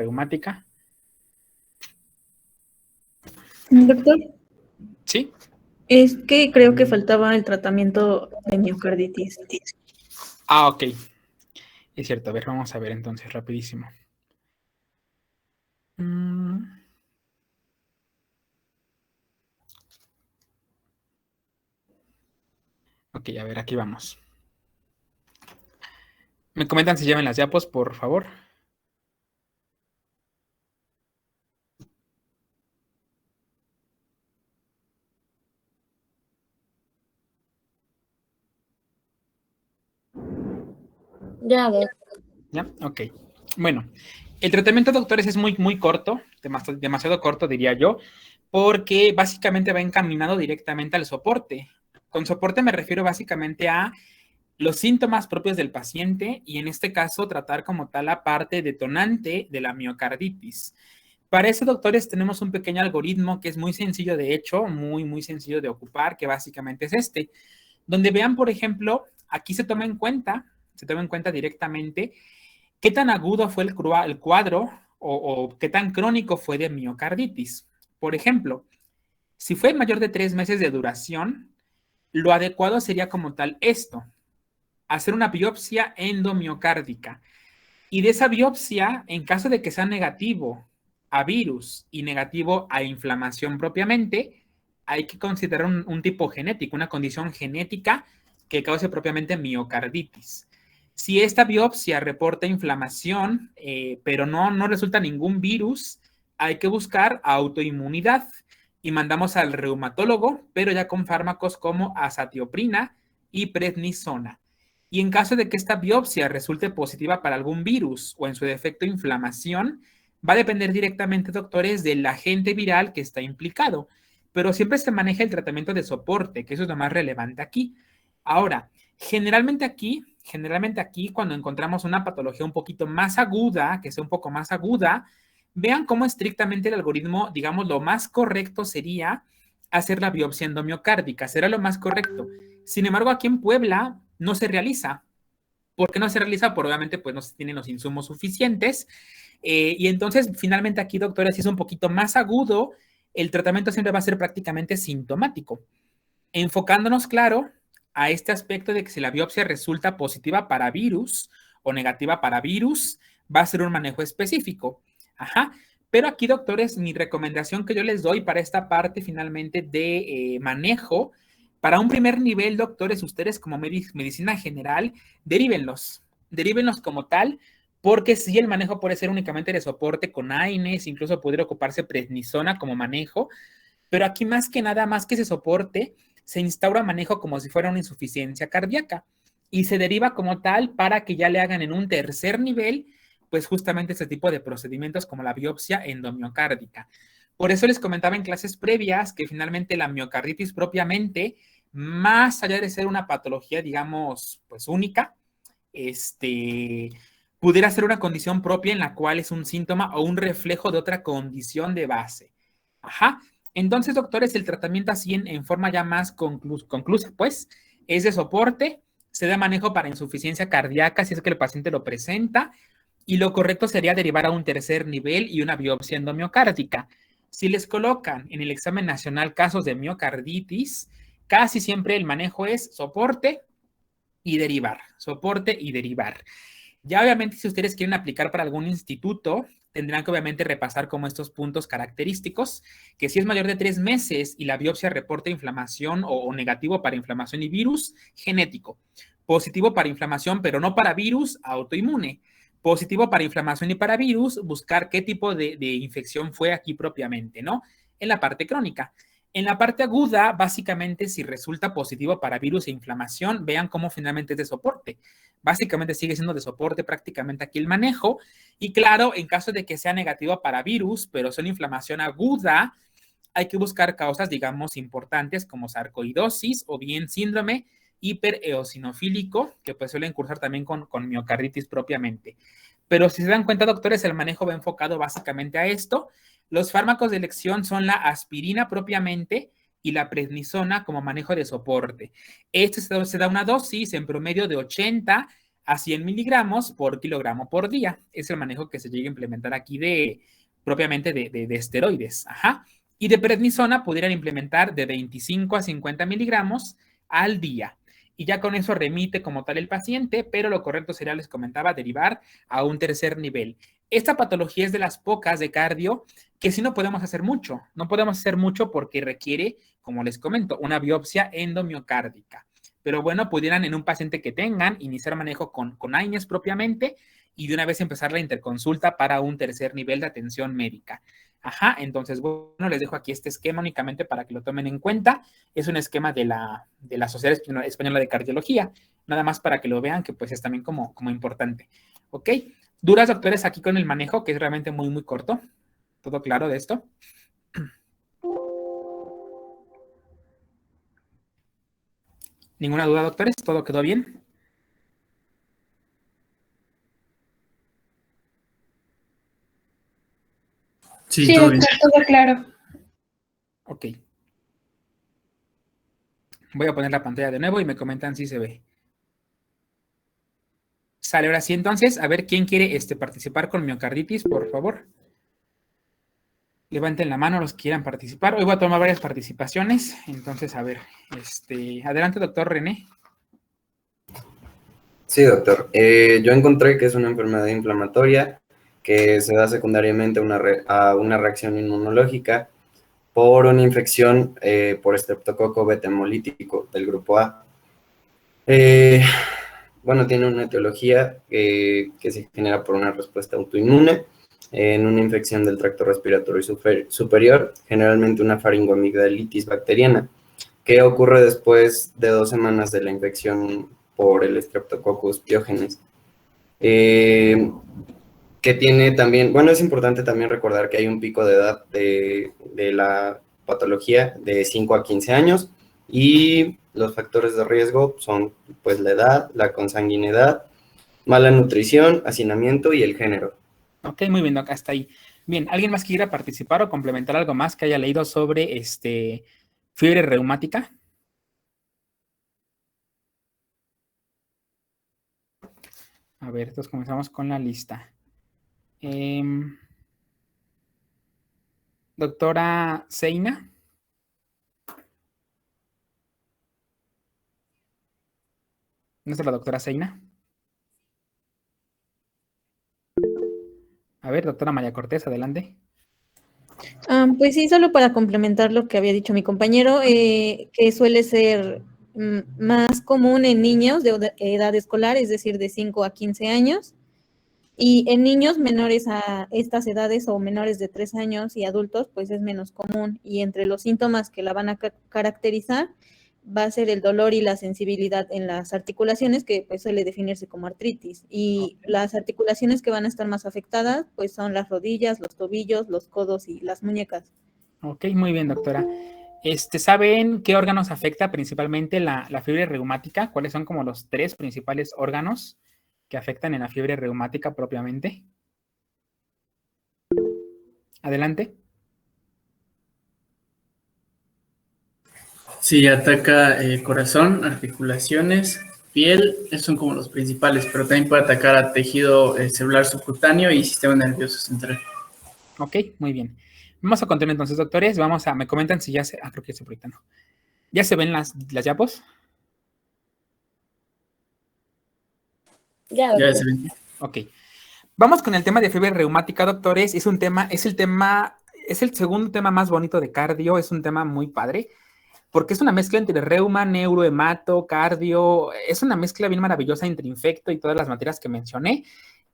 reumática. Doctor, ¿Sí? es que creo que faltaba el tratamiento de miocarditis. Ah, ok. Es cierto. A ver, vamos a ver entonces rapidísimo. Ok, a ver, aquí vamos. ¿Me comentan si llevan las diapos, por favor? Ya, Doc. ¿Ya? Ok. Bueno, el tratamiento, doctores, es muy corto, demasiado corto, diría yo, porque básicamente va encaminado directamente al soporte. Con soporte me refiero básicamente a los síntomas propios del paciente y en este caso tratar como tal la parte detonante de la miocarditis. Para eso, doctores, tenemos un pequeño algoritmo que es muy sencillo, de hecho, muy sencillo de ocupar, que básicamente es este, donde vean, por ejemplo, aquí se toma en cuenta directamente qué tan agudo fue el cuadro o qué tan crónico fue de miocarditis. Por ejemplo, si fue mayor de 3 meses de duración, lo adecuado sería como tal esto, hacer una biopsia endomiocárdica. Y de esa biopsia, en caso de que sea negativo a virus y negativo a inflamación propiamente, hay que considerar un tipo genético, una condición genética que cause propiamente miocarditis. Si esta biopsia reporta inflamación, pero no resulta ningún virus, hay que buscar autoinmunidad y mandamos al reumatólogo, pero ya con fármacos como azatioprina y prednisona. Y en caso de que esta biopsia resulte positiva para algún virus o en su defecto inflamación, va a depender directamente, doctores, del agente viral que está implicado. Pero siempre se maneja el tratamiento de soporte, que eso es lo más relevante aquí. Ahora, generalmente aquí, cuando encontramos una patología un poquito más aguda, que sea un poco más aguda, vean cómo estrictamente el algoritmo, digamos, lo más correcto sería hacer la biopsia endomiocárdica, será lo más correcto. Sin embargo, aquí en Puebla no se realiza. ¿Por qué no se realiza? Por obviamente, pues no se tienen los insumos suficientes. Y entonces, finalmente aquí, doctora, si es un poquito más agudo, el tratamiento siempre va a ser prácticamente sintomático. Enfocándonos, claro, a este aspecto de que si la biopsia resulta positiva para virus o negativa para virus, va a ser un manejo específico. Ajá. Pero aquí, doctores, mi recomendación que yo les doy para esta parte finalmente de manejo, para un primer nivel, doctores, ustedes como medicina general, derívenlos como tal, porque si el manejo puede ser únicamente de soporte con AINES, incluso podría ocuparse prednisona como manejo, pero aquí más que nada, más que ese soporte, se instaura manejo como si fuera una insuficiencia cardíaca y se deriva como tal para que ya le hagan en un tercer nivel, pues justamente este tipo de procedimientos como la biopsia endomiocárdica. Por eso les comentaba en clases previas que finalmente la miocarditis propiamente, más allá de ser una patología, digamos, pues única, pudiera ser una condición propia en la cual es un síntoma o un reflejo de otra condición de base. Ajá. Entonces, doctores, el tratamiento así en forma ya más conclusa, pues, es de soporte, se da manejo para insuficiencia cardíaca si es que el paciente lo presenta, y lo correcto sería derivar a un tercer nivel y una biopsia endomiocárdica. Si les colocan en el examen nacional casos de miocarditis, casi siempre el manejo es soporte y derivar, soporte y derivar. Ya obviamente si ustedes quieren aplicar para algún instituto, tendrán que obviamente repasar como estos puntos característicos, que si es mayor de 3 meses y la biopsia reporta inflamación o negativo para inflamación y virus, genético. Positivo para inflamación, pero no para virus, autoinmune. Positivo para inflamación y para virus, buscar qué tipo de infección fue aquí propiamente, ¿no? En la parte crónica. En la parte aguda, básicamente, si resulta positivo para virus e inflamación, vean cómo finalmente es de soporte. Básicamente sigue siendo de soporte prácticamente aquí el manejo. Y claro, en caso de que sea negativo para virus, pero son inflamación aguda, hay que buscar causas, digamos, importantes como sarcoidosis o bien síndrome hipereosinofílico, que pues suelen cursar también con miocarditis propiamente. Pero si se dan cuenta, doctores, el manejo va enfocado básicamente a esto. Los fármacos de elección son la aspirina propiamente y la prednisona como manejo de soporte. Esto se da una dosis en promedio de 80 a 100 miligramos por kilogramo por día. Es el manejo que se llega a implementar aquí propiamente de esteroides. Ajá. Y de prednisona pudieran implementar de 25 a 50 miligramos al día. Y ya con eso remite como tal el paciente, pero lo correcto sería, les comentaba, derivar a un tercer nivel. Esta patología es de las pocas de cardio que sí no podemos hacer mucho. No podemos hacer mucho porque requiere, como les comento, una biopsia endomiocárdica. Pero bueno, pudieran en un paciente que tengan iniciar manejo con AINES propiamente y de una vez empezar la interconsulta para un tercer nivel de atención médica. Ajá, entonces, bueno, les dejo aquí este esquema únicamente para que lo tomen en cuenta. Es un esquema de la Sociedad Española de Cardiología, nada más para que lo vean, que pues es también como importante. ¿Ok? Duras, doctores, aquí con el manejo, que es realmente muy, muy corto. ¿Todo claro de esto? ¿Ninguna duda, doctores? ¿Todo quedó bien? Sí, todo bien. Todo claro. Ok. Voy a poner la pantalla de nuevo y me comentan si se ve. Sale, ahora sí, entonces, a ver, ¿quién quiere participar con miocarditis, por favor? Levanten la mano los que quieran participar. Hoy voy a tomar varias participaciones, entonces, a ver, adelante, doctor René. Sí, doctor. Yo encontré que es una enfermedad inflamatoria que se da secundariamente a una reacción inmunológica por una infección por estreptococo beta hemolítico del grupo A. Bueno, tiene una etiología que se genera por una respuesta autoinmune en una infección del tracto respiratorio superior, generalmente una faringoamigdalitis bacteriana, que ocurre después de 2 semanas de la infección por el Streptococcus pyogenes. Que tiene también, bueno, es importante también recordar que hay un pico de edad de la patología de 5 a 15 años y los factores de riesgo son pues la edad, la consanguinidad, mala nutrición, hacinamiento y el género. Ok, muy bien, acá está ahí. Bien, ¿alguien más quiera participar o complementar algo más que haya leído sobre fiebre reumática? A ver, entonces comenzamos con la lista. Doctora Zeina. ¿No está la doctora Zeina? A ver, doctora María Cortés, adelante. Pues sí, solo para complementar lo que había dicho mi compañero, que suele ser más común en niños de edad escolar, es decir, de 5 a 15 años, y en niños menores a estas edades o menores de 3 años y adultos, pues es menos común. Y entre los síntomas que la van a caracterizar va a ser el dolor y la sensibilidad en las articulaciones, que pues suele definirse como artritis. Y las articulaciones que van a estar más afectadas, pues son las rodillas, los tobillos, los codos y las muñecas. Ok, muy bien, doctora. ¿Saben qué órganos afecta principalmente la fiebre reumática? ¿Cuáles son como los 3 principales órganos que afectan en la fiebre reumática propiamente? Adelante. Sí, ataca corazón, articulaciones, piel, esos son como los principales, pero también puede atacar a tejido celular subcutáneo y sistema nervioso central. Ok, muy bien. Vamos a continuar entonces, doctores. me comentan si ya se... creo que se ahorita no. ¿Ya se ven las yapos? Ya, Ya doctor. se ven. Ok. Vamos con el tema de fiebre reumática, doctores. Es el segundo tema más bonito de cardio. Es un tema muy padre, porque es una mezcla entre reuma, neurohemato, cardio. Es una mezcla bien maravillosa entre infecto y todas las materias que mencioné.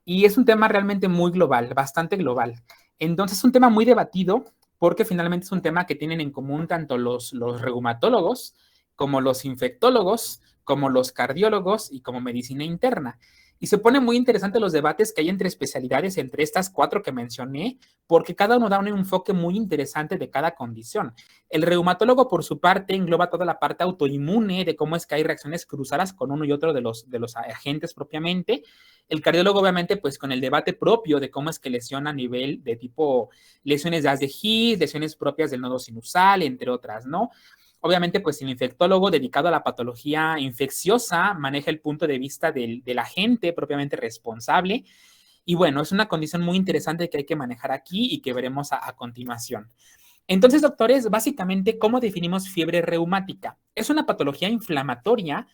Y es un tema realmente muy global, bastante global. Entonces es un tema muy debatido, porque finalmente es un tema que tienen en común tanto los reumatólogos, como los infectólogos, como los cardiólogos y como medicina interna. Y se pone muy interesante los debates que hay entre especialidades, entre estas 4 que mencioné, porque cada uno da un enfoque muy interesante de cada condición. El reumatólogo, por su parte, engloba toda la parte autoinmune de cómo es que hay reacciones cruzadas con uno y otro de los agentes propiamente. El cardiólogo, obviamente, pues con el debate propio de cómo es que lesiona a nivel de tipo lesiones de haz de His, lesiones propias del nodo sinusal, entre otras, ¿no? Obviamente, pues el infectólogo dedicado a la patología infecciosa maneja el punto de vista del agente propiamente responsable. Y bueno, es una condición muy interesante que hay que manejar aquí y que veremos a continuación. Entonces, doctores, básicamente, ¿cómo definimos fiebre reumática? Es una patología inflamatoria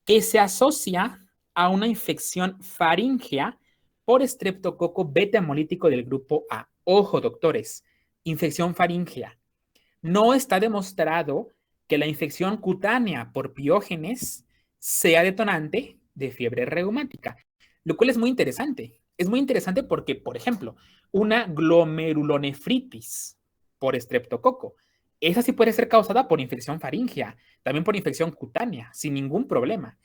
que se asocia a una infección faríngea por estreptococo beta hemolítico del grupo A. Ojo, doctores, infección faríngea. No está demostrado que la infección cutánea por piógenes sea detonante de fiebre reumática, lo cual es muy interesante. Es muy interesante porque, por ejemplo, una glomerulonefritis por estreptococo, esa sí puede ser causada por infección faríngea, también por infección cutánea, sin ningún problema.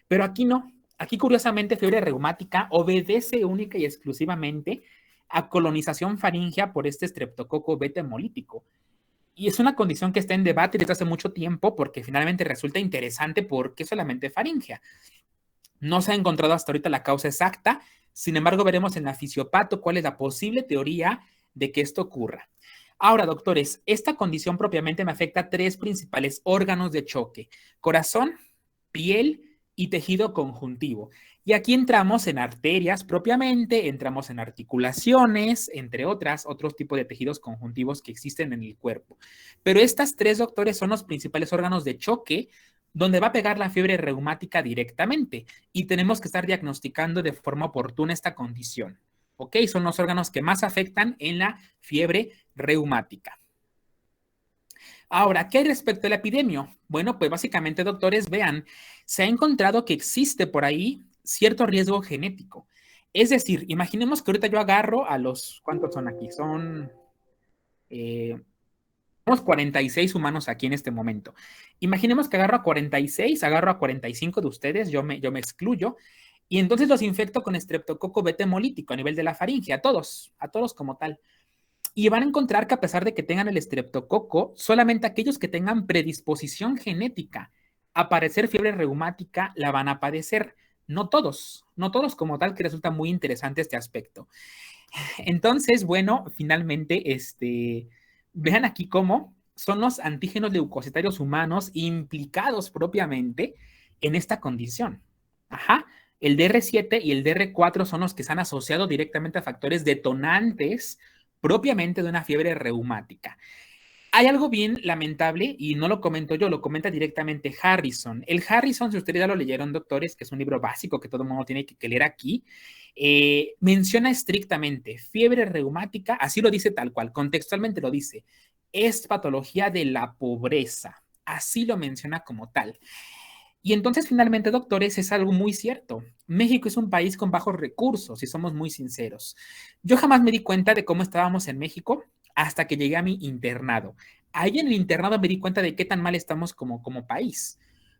Pero aquí no. Aquí, curiosamente, fiebre reumática obedece única y exclusivamente a colonización faríngea por este estreptococo beta hemolítico. Y es una condición que está en debate desde hace mucho tiempo porque finalmente resulta interesante porque solamente faríngea. No se ha encontrado hasta ahorita la causa exacta, sin embargo veremos en la fisiopato cuál es la posible teoría de que esto ocurra. Ahora, doctores, esta condición propiamente me afecta a 3 principales órganos de choque: corazón, piel y tejido conjuntivo. Y aquí entramos en arterias propiamente, entramos en articulaciones, entre otros tipos de tejidos conjuntivos que existen en el cuerpo. Pero estas 3, doctores, son los principales órganos de choque donde va a pegar la fiebre reumática directamente y tenemos que estar diagnosticando de forma oportuna esta condición. ¿Ok? Son los órganos que más afectan en la fiebre reumática. Ahora, ¿qué hay respecto a la epidemia? Bueno, pues básicamente, doctores, vean, se ha encontrado que existe por ahí cierto riesgo genético. Es decir, imaginemos que ahorita yo agarro a los, ¿cuántos son aquí? Son 46 humanos aquí en este momento. Imaginemos que agarro a 46, agarro a 45 de ustedes, yo me excluyo, y entonces los infecto con estreptococo beta hemolítico a nivel de la faringe, a todos como tal. Y van a encontrar que a pesar de que tengan el estreptococo, solamente aquellos que tengan predisposición genética a padecer fiebre reumática la van a padecer. No todos como tal, que resulta muy interesante este aspecto. Entonces, bueno, finalmente, vean aquí cómo son los antígenos leucocitarios humanos implicados propiamente en esta condición. Ajá. El DR7 y el DR4 son los que se han asociado directamente a factores detonantes propiamente de una fiebre reumática. Hay algo bien lamentable, y no lo comento yo, lo comenta directamente Harrison. El Harrison, si ustedes ya lo leyeron, doctores, que es un libro básico que todo el mundo tiene que leer aquí, menciona estrictamente fiebre reumática, así lo dice tal cual, contextualmente lo dice, es patología de la pobreza, así lo menciona como tal. Y entonces, finalmente, doctores, es algo muy cierto. México es un país con bajos recursos, si somos muy sinceros. Yo jamás me di cuenta de cómo estábamos en México hasta que llegué a mi internado. Ahí en el internado me di cuenta de qué tan mal estamos como país.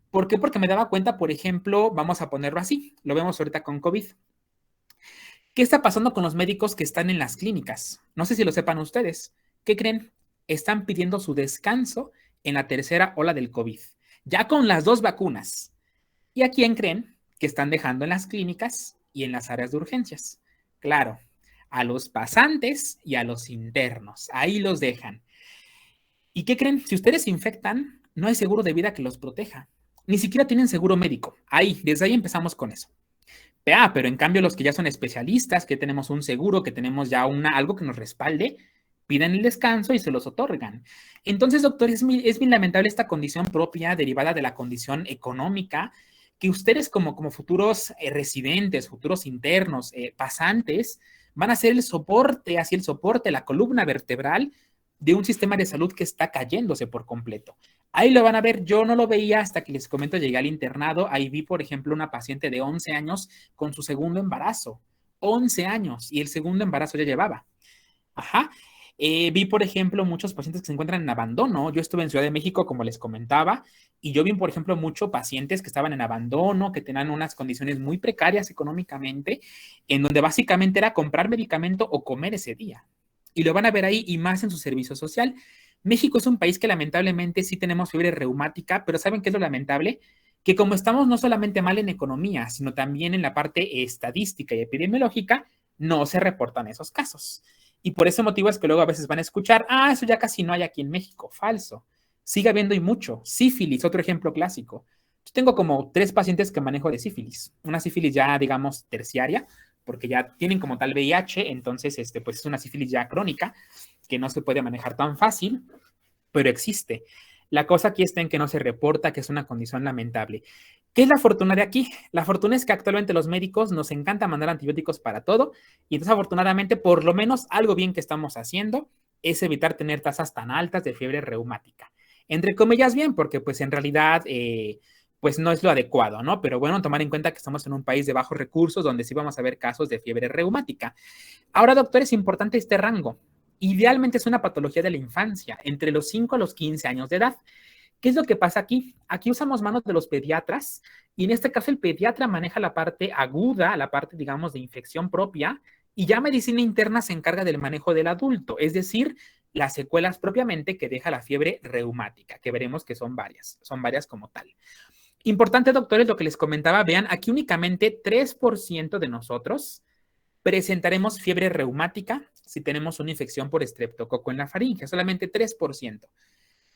¿Por qué? Porque me daba cuenta, por ejemplo, vamos a ponerlo así, lo vemos ahorita con COVID. ¿Qué está pasando con los médicos que están en las clínicas? No sé si lo sepan ustedes. ¿Qué creen? Están pidiendo su descanso en la tercera ola del COVID, ya con las 2 vacunas. ¿Y a quién creen que están dejando en las clínicas y en las áreas de urgencias? Claro, a los pasantes y a los internos. Ahí los dejan. ¿Y qué creen? Si ustedes se infectan, no hay seguro de vida que los proteja. Ni siquiera tienen seguro médico. Desde ahí empezamos con eso. Pero en cambio los que ya son especialistas, que tenemos un seguro, que tenemos ya algo que nos respalde, piden el descanso y se los otorgan. Entonces, doctor, es bien lamentable esta condición propia derivada de la condición económica, que ustedes como futuros residentes, futuros internos, pasantes, van a ser el soporte, la columna vertebral de un sistema de salud que está cayéndose por completo. Ahí lo van a ver, yo no lo veía hasta que les comento, llegué al internado, ahí vi, por ejemplo, una paciente de 11 años con su segundo embarazo, 11 años, y el segundo embarazo ya llevaba. Ajá. Vi, por ejemplo, muchos pacientes que se encuentran en abandono. Yo estuve en Ciudad de México, como les comentaba, y yo vi, por ejemplo, muchos pacientes que estaban en abandono, que tenían unas condiciones muy precarias económicamente, en donde básicamente era comprar medicamento o comer ese día. Y lo van a ver ahí, y más en su servicio social. México es un país que lamentablemente sí tenemos fiebre reumática, pero ¿saben qué es lo lamentable? Que como estamos no solamente mal en economía, sino también en la parte estadística y epidemiológica, no se reportan esos casos. Y por ese motivo es que luego a veces van a escuchar, eso ya casi no hay aquí en México. Falso. Sigue habiendo y mucho. Sífilis, otro ejemplo clásico. Yo tengo como 3 pacientes que manejo de sífilis. Una sífilis ya, digamos, terciaria, porque ya tienen como tal VIH, entonces, pues es una sífilis ya crónica, que no se puede manejar tan fácil, pero existe. La cosa aquí está en que no se reporta, que es una condición lamentable. ¿Qué es la fortuna de aquí? La fortuna es que actualmente los médicos nos encanta mandar antibióticos para todo, y entonces afortunadamente, por lo menos algo bien que estamos haciendo es evitar tener tasas tan altas de fiebre reumática. Entre comillas bien, porque pues en realidad pues no es lo adecuado, ¿no? Pero bueno, tomar en cuenta que estamos en un país de bajos recursos donde sí vamos a ver casos de fiebre reumática. Ahora, doctor, es importante este rango. Idealmente es una patología de la infancia, entre los 5 a los 15 años de edad. ¿Qué es lo que pasa aquí? Aquí usamos manos de los pediatras y en este caso el pediatra maneja la parte aguda, la parte, digamos, de infección propia y ya medicina interna se encarga del manejo del adulto, es decir, las secuelas propiamente que deja la fiebre reumática, que veremos que son varias como tal. Importante, doctores, lo que les comentaba, vean, aquí únicamente 3% de nosotros presentaremos fiebre reumática si tenemos una infección por estreptococo en la faringe, solamente 3%.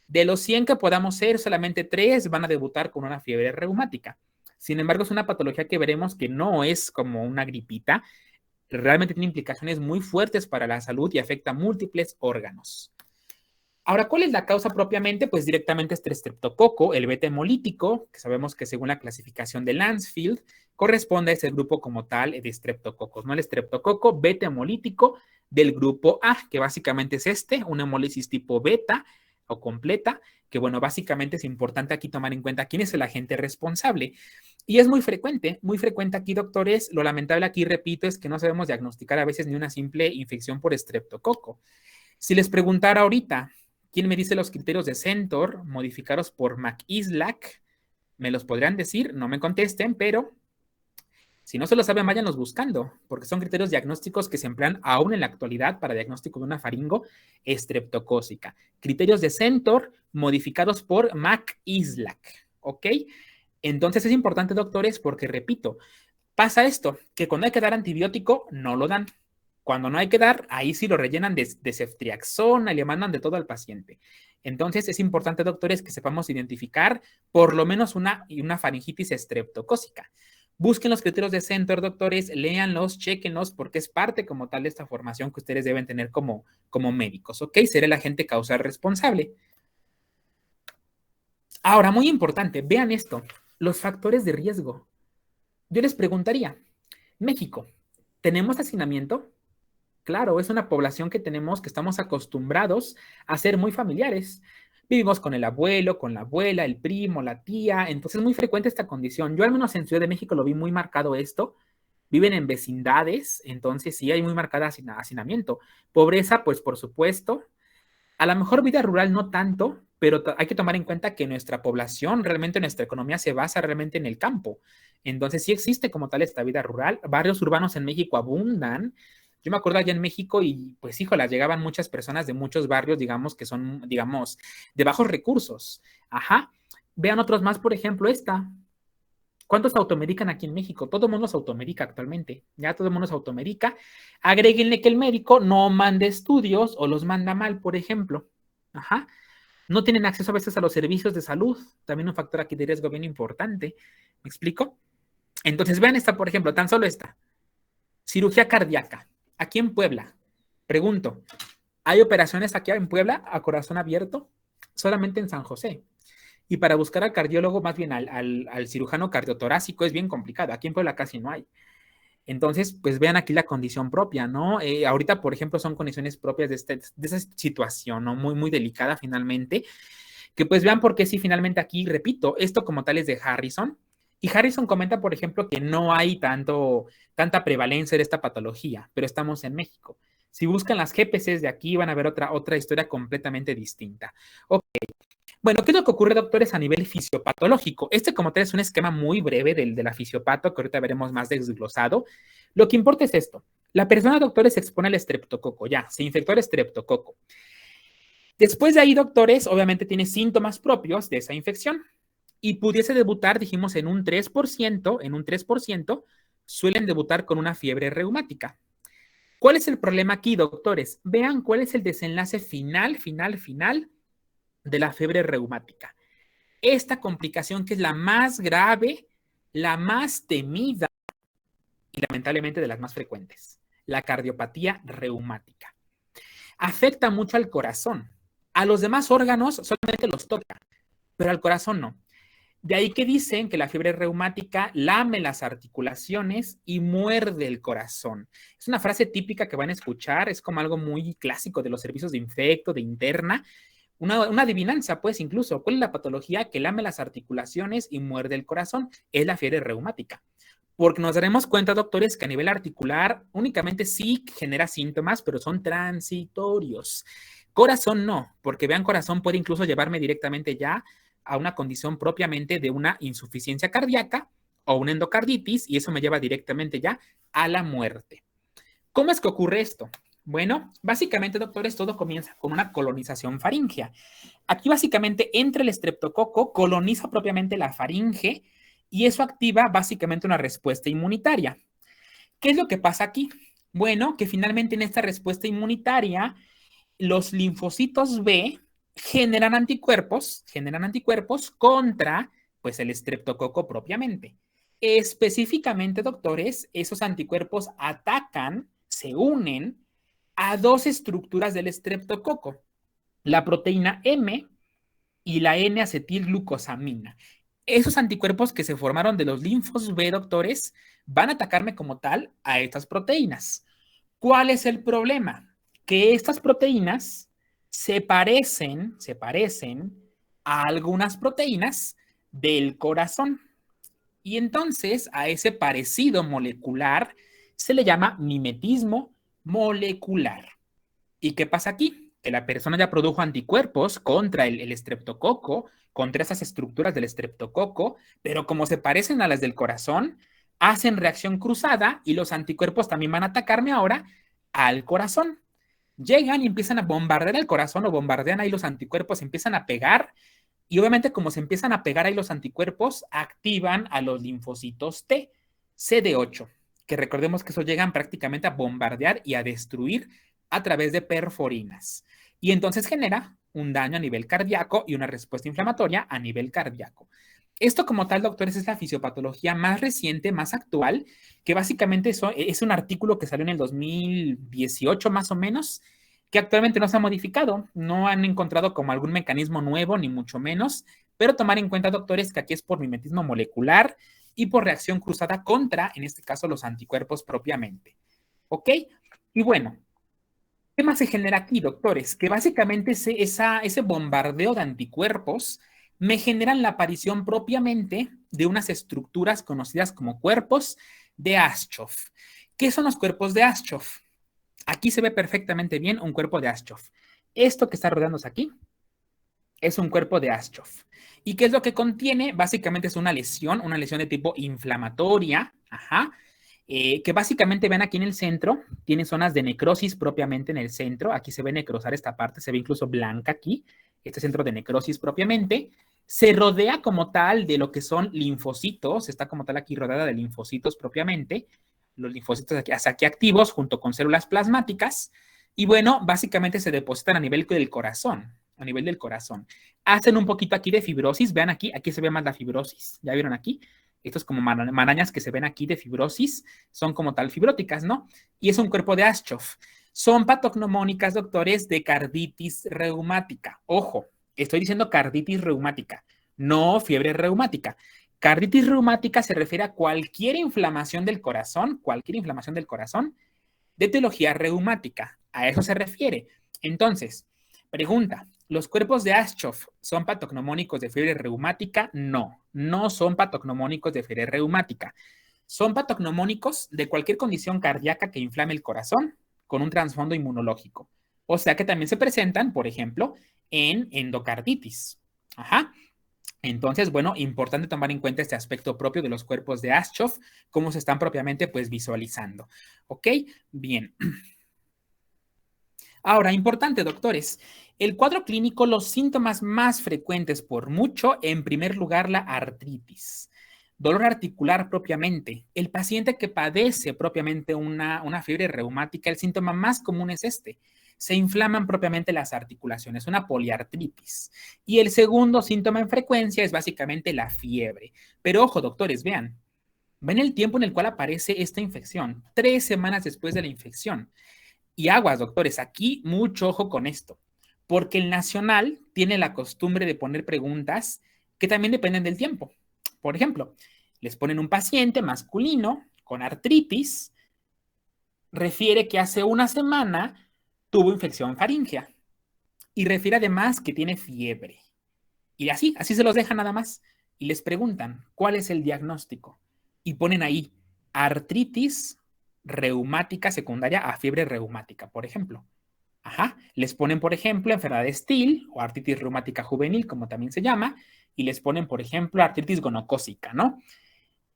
De los 100 que podamos ser, solamente 3 van a debutar con una fiebre reumática. Sin embargo, es una patología que veremos que no es como una gripita, realmente tiene implicaciones muy fuertes para la salud y afecta múltiples órganos. Ahora, ¿cuál es la causa propiamente? Pues directamente es el estreptococo, el beta hemolítico, que sabemos que según la clasificación de Landsfield, corresponde a ese grupo como tal de estreptococos, ¿no? El estreptococo beta hemolítico del grupo A, que básicamente es una hemólisis tipo beta o completa, que bueno, básicamente es importante aquí tomar en cuenta quién es el agente responsable. Y es muy frecuente aquí, doctores. Lo lamentable aquí, repito, es que no sabemos diagnosticar a veces ni una simple infección por estreptococo. Si les preguntara ahorita, ¿quién me dice los criterios de Centor modificados por McIslack? ¿Me los podrían decir? No me contesten, pero si no se lo saben, váyanlos buscando, porque son criterios diagnósticos que se emplean aún en la actualidad para diagnóstico de una faringo estreptocócica. Criterios de Centor modificados por McIslack, ¿ok? Entonces es importante, doctores, porque repito, pasa esto, que cuando hay que dar antibiótico, no lo dan. Cuando no hay que dar, ahí sí lo rellenan de ceftriaxona y le mandan de todo al paciente. Entonces es importante, doctores, que sepamos identificar por lo menos una faringitis estreptocócica. Busquen los criterios de Centor, doctores, léanlos, chéquenlos, porque es parte como tal de esta formación que ustedes deben tener como médicos, ¿ok? Ser el agente causal responsable. Ahora, muy importante, vean esto, los factores de riesgo. Yo les preguntaría, México, ¿tenemos hacinamiento? Claro, es una población que estamos acostumbrados a ser muy familiares. Vivimos con el abuelo, con la abuela, el primo, la tía, entonces es muy frecuente esta condición. Yo al menos en Ciudad de México lo vi muy marcado esto. Viven en vecindades, entonces sí hay muy marcada hacinamiento. Pobreza, pues por supuesto. A lo mejor vida rural no tanto, pero hay que tomar en cuenta que nuestra población, realmente nuestra economía se basa realmente en el campo. Entonces sí existe como tal esta vida rural. Barrios urbanos en México abundan. Yo me acuerdo allá en México y pues híjola, llegaban muchas personas de muchos barrios, digamos, que son, digamos, de bajos recursos. Ajá. Vean otros más, por ejemplo, esta. ¿Cuántos se automedican aquí en México? Todo el mundo se automedica actualmente. Ya todo el mundo se automedica. Agréguenle que el médico no mande estudios o los manda mal, por ejemplo. Ajá. No tienen acceso a veces a los servicios de salud. También un factor aquí de riesgo bien importante. ¿Me explico? Entonces, vean esta, por ejemplo, tan solo esta. Cirugía cardíaca. Aquí en Puebla. Pregunto, ¿hay operaciones aquí en Puebla a corazón abierto? Solamente en San José. Y para buscar al cardiólogo, más bien al cirujano cardiotorácico, es bien complicado. Aquí en Puebla casi no hay. Entonces, pues vean aquí la condición propia, ¿no? Ahorita, por ejemplo, son condiciones propias de esa situación, ¿no? Muy, muy delicada finalmente. Que pues vean por qué sí, finalmente aquí, repito, esto como tal es de Harrison. Y Harrison comenta, por ejemplo, que no hay tanta prevalencia de esta patología, pero estamos en México. Si buscan las GPCs de aquí, van a ver otra historia completamente distinta. Ok. Bueno, ¿qué es lo que ocurre, doctores, a nivel fisiopatológico? Como tal es un esquema muy breve de la fisiopato, que ahorita veremos más desglosado. Lo que importa es esto. La persona, doctores, se expone al estreptococo, ya, se infectó el estreptococo. Después de ahí, doctores, obviamente tiene síntomas propios de esa infección y pudiese debutar, dijimos, en un 3%, suelen debutar con una fiebre reumática. ¿Cuál es el problema aquí, doctores? Vean cuál es el desenlace final de la fiebre reumática. Esta complicación que es la más grave, la más temida y lamentablemente de las más frecuentes, la cardiopatía reumática. Afecta mucho al corazón. A los demás órganos solamente los toca, pero al corazón no. De ahí que dicen que la fiebre reumática lame las articulaciones y muerde el corazón. Es una frase típica que van a escuchar, es como algo muy clásico de los servicios de infecto, de interna, una adivinanza, pues, incluso. ¿Cuál es la patología que lame las articulaciones y muerde el corazón? Es la fiebre reumática. Porque nos daremos cuenta, doctores, que a nivel articular únicamente sí genera síntomas, pero son transitorios. Corazón no, porque vean, corazón puede incluso llevarme directamente ya a una condición propiamente de una insuficiencia cardíaca o una endocarditis, y eso me lleva directamente ya a la muerte. ¿Cómo es que ocurre esto? Bueno, básicamente, doctores, todo comienza con una colonización faríngea. Aquí básicamente entra el estreptococo, coloniza propiamente la faringe y eso activa básicamente una respuesta inmunitaria. ¿Qué es lo que pasa aquí? Bueno, que finalmente en esta respuesta inmunitaria los linfocitos B generan anticuerpos contra pues el estreptococo propiamente. Específicamente, doctores, esos anticuerpos atacan, se unen a dos estructuras del estreptococo, la proteína M y la N-acetilglucosamina. Esos anticuerpos que se formaron de los linfos B, doctores, van a atacarme como tal a estas proteínas. ¿Cuál es el problema? Que estas proteínas se parecen a algunas proteínas del corazón. Y entonces a ese parecido molecular se le llama mimetismo molecular. ¿Y qué pasa aquí? Que la persona ya produjo anticuerpos contra el estreptococo, contra esas estructuras del estreptococo, pero como se parecen a las del corazón, hacen reacción cruzada y los anticuerpos también van a atacarme ahora al corazón. Llegan y empiezan a bombardear el corazón o bombardean ahí los anticuerpos, empiezan a pegar y obviamente como se empiezan a pegar ahí los anticuerpos, activan a los linfocitos T, CD8, que recordemos que eso llegan prácticamente a bombardear y a destruir a través de perforinas. Y entonces genera un daño a nivel cardíaco y una respuesta inflamatoria a nivel cardíaco. Esto como tal, doctores, es la fisiopatología más reciente, más actual, que básicamente es un artículo que salió en el 2018 más o menos, que actualmente no se ha modificado, no han encontrado como algún mecanismo nuevo, ni mucho menos, pero tomar en cuenta, doctores, que aquí es por mimetismo molecular y por reacción cruzada contra, en este caso, los anticuerpos propiamente. ¿Ok? Y bueno, ¿qué más se genera aquí, doctores? Que básicamente ese bombardeo de anticuerpos me generan la aparición propiamente de unas estructuras conocidas como cuerpos de Aschoff. ¿Qué son los cuerpos de Aschoff? Aquí se ve perfectamente bien un cuerpo de Aschoff. Esto que está rodeándose aquí es un cuerpo de Aschoff. ¿Y qué es lo que contiene? Básicamente es una lesión de tipo inflamatoria, que básicamente ven aquí en el centro, tiene zonas de necrosis propiamente en el centro. Aquí se ve necrosar esta parte, se ve incluso blanca aquí, este centro de necrosis propiamente. Se rodea como tal de lo que son linfocitos, está como tal aquí rodeada de linfocitos propiamente, los linfocitos aquí activos junto con células plasmáticas, y bueno, básicamente se depositan a nivel del corazón, Hacen un poquito aquí de fibrosis, vean aquí se ve más la fibrosis, ¿ya vieron aquí? Estos como marañas que se ven aquí de fibrosis son como tal fibróticas, ¿no? Y es un cuerpo de Aschoff. Son patognomónicas, doctores, de carditis reumática. Ojo, estoy diciendo carditis reumática, no fiebre reumática. Carditis reumática se refiere a cualquier inflamación del corazón de etiología reumática. A eso se refiere. Entonces, pregunta, ¿los cuerpos de Aschoff son patognomónicos de fiebre reumática? No, no son patognomónicos de fiebre reumática. Son patognomónicos de cualquier condición cardíaca que inflame el corazón con un trasfondo inmunológico. O sea que también se presentan, por ejemplo, en endocarditis. Entonces, bueno, importante tomar en cuenta este aspecto propio de los cuerpos de Aschoff, cómo se están propiamente pues visualizando. ¿Ok? Bien. Ahora, importante, doctores, el cuadro clínico, los síntomas más frecuentes por mucho, en primer lugar, la artritis. Dolor articular propiamente. El paciente que padece propiamente una fiebre reumática, el síntoma más común es este. se inflaman propiamente las articulaciones, una poliartritis. Y el segundo síntoma en frecuencia es básicamente la fiebre. Pero ojo, doctores, vean el tiempo en el cual aparece esta infección, 3 semanas después de la infección. Y aguas, doctores, aquí mucho ojo con esto, porque el Nacional tiene la costumbre de poner preguntas que también dependen del tiempo. Por ejemplo, les ponen un paciente masculino con artritis, refiere que hace una semana tuvo infección faríngea y refiere además que tiene fiebre. Y así se los dejan nada más. Y les preguntan, ¿cuál es el diagnóstico? Y ponen ahí, artritis reumática secundaria a fiebre reumática, por ejemplo. Ajá. Les ponen, por ejemplo, enfermedad de Still o artritis reumática juvenil, como también se llama, y les ponen, por ejemplo, artritis gonocócica, ¿no?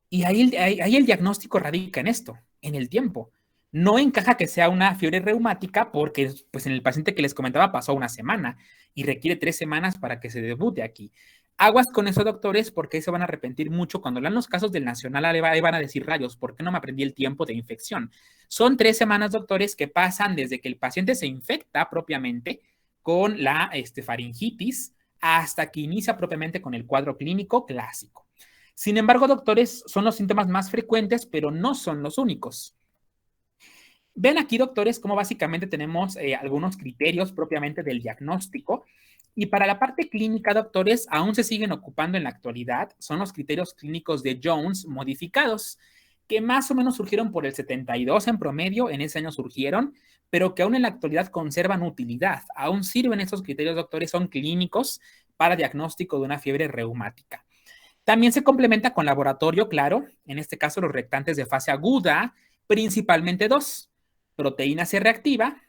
Y ahí el diagnóstico radica en esto, en el tiempo. No encaja que sea una fiebre reumática porque pues en el paciente que les comentaba pasó una semana y requiere 3 semanas para que se debute aquí. Aguas con eso, doctores, porque se van a arrepentir mucho cuando lean los casos del Nacional. Ahí van a decir, rayos, ¿por qué no me aprendí el tiempo de infección? Son 3 semanas, doctores, que pasan desde que el paciente se infecta propiamente con la faringitis hasta que inicia propiamente con el cuadro clínico clásico. Sin embargo, doctores, son los síntomas más frecuentes, pero no son los únicos. Ven aquí, doctores, cómo básicamente tenemos algunos criterios propiamente del diagnóstico. Y para la parte clínica, doctores, aún se siguen ocupando en la actualidad, son los criterios clínicos de Jones modificados, que más o menos surgieron por el 72 en promedio, en ese año surgieron, pero que aún en la actualidad conservan utilidad. Aún sirven esos criterios, doctores, son clínicos para diagnóstico de una fiebre reumática. También se complementa con laboratorio, claro, en este caso los reactantes de fase aguda, principalmente 2, proteína C reactiva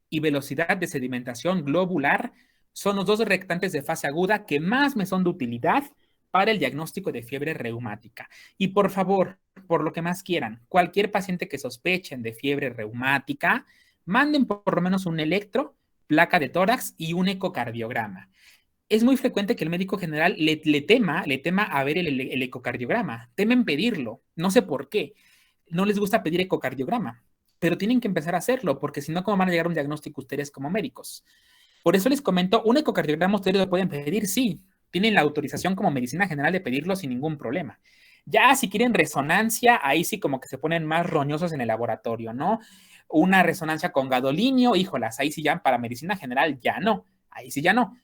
y velocidad de sedimentación globular, son los 2 reactantes de fase aguda que más me son de utilidad para el diagnóstico de fiebre reumática. Y por favor, por lo que más quieran, cualquier paciente que sospechen de fiebre reumática, manden por lo menos un electro, placa de tórax y un ecocardiograma. Es muy frecuente que el médico general le tema a ver el ecocardiograma, temen pedirlo, no sé por qué, no les gusta pedir ecocardiograma, pero tienen que empezar a hacerlo, porque si no, ¿cómo van a llegar a un diagnóstico ustedes como médicos? Por eso les comento, un ecocardiograma ustedes lo pueden pedir, sí, tienen la autorización como medicina general de pedirlo sin ningún problema. Ya si quieren resonancia, ahí sí como que se ponen más roñosos en el laboratorio, ¿no? Una resonancia con gadolinio, híjolas, ahí sí ya para medicina general ya no, ahí sí ya no.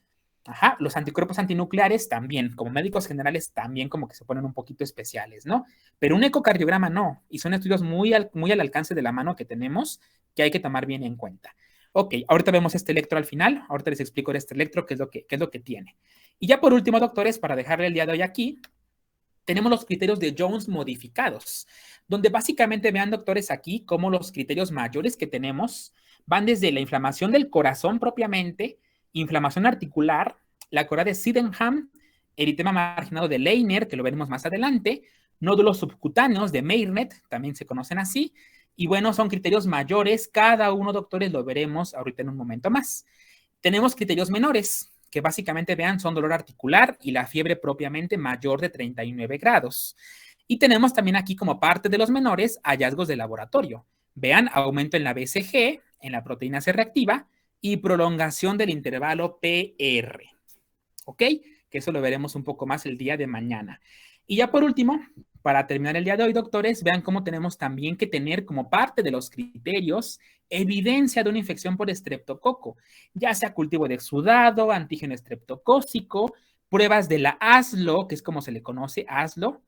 Ajá, los anticuerpos antinucleares también, como médicos generales también como que se ponen un poquito especiales, ¿no? Pero un ecocardiograma no, y son estudios muy al alcance de la mano que tenemos que hay que tomar bien en cuenta. Ok, ahorita vemos este electro al final, ahorita les explico este electro qué es lo que tiene. Y ya por último, doctores, para dejarle el día de hoy aquí, tenemos los criterios de Jones modificados, donde básicamente vean, doctores, aquí cómo los criterios mayores que tenemos van desde la inflamación del corazón propiamente, inflamación articular, la cora de Sydenham, eritema marginado de Leiner, que lo veremos más adelante, nódulos subcutáneos de Meyrnet, también se conocen así, y bueno, son criterios mayores, cada uno, doctores, lo veremos ahorita en un momento más. Tenemos criterios menores, que básicamente, vean, son dolor articular y la fiebre propiamente mayor de 39 grados. Y tenemos también aquí como parte de los menores hallazgos de laboratorio. Vean, aumento en la BCG, en la proteína C reactiva y prolongación del intervalo PR. ¿Ok? Que eso lo veremos un poco más el día de mañana. Y ya por último, para terminar el día de hoy, doctores, vean cómo tenemos también que tener como parte de los criterios evidencia de una infección por estreptococo, ya sea cultivo de exudado, antígeno estreptocócico, pruebas de la ASLO, que es como se le conoce, ASLO,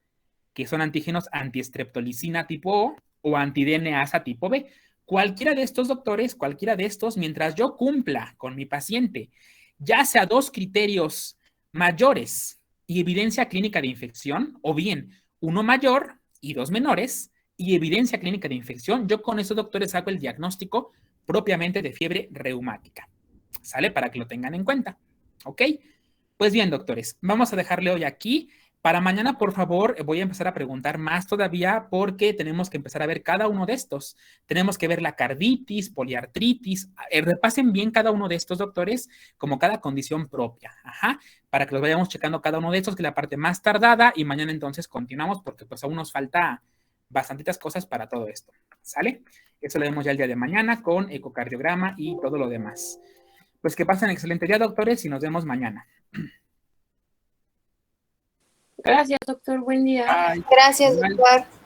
que son antígenos antiestreptolicina tipo O anti-DNasa tipo B. Cualquiera de estos, doctores, cualquiera de estos, mientras yo cumpla con mi paciente, ya sea 2 criterios mayores y evidencia clínica de infección, o bien 1 mayor y 2 menores y evidencia clínica de infección, yo con esos, doctores, hago el diagnóstico propiamente de fiebre reumática. ¿Sale? Para que lo tengan en cuenta. ¿Ok? Pues bien, doctores, vamos a dejarle hoy aquí. Para mañana, por favor, voy a empezar a preguntar más todavía porque tenemos que empezar a ver cada uno de estos. Tenemos que ver la carditis, poliartritis. Repasen bien cada uno de estos, doctores, como cada condición propia. Ajá, para que los vayamos checando cada uno de estos, que es la parte más tardada. Y mañana entonces continuamos porque pues aún nos falta bastantitas cosas para todo esto, ¿sale? Eso lo vemos ya el día de mañana con ecocardiograma y todo lo demás. Pues que pasen excelente día, doctores, y nos vemos mañana. Gracias, doctor. Buen día. Bye. Gracias, Bye. doctor.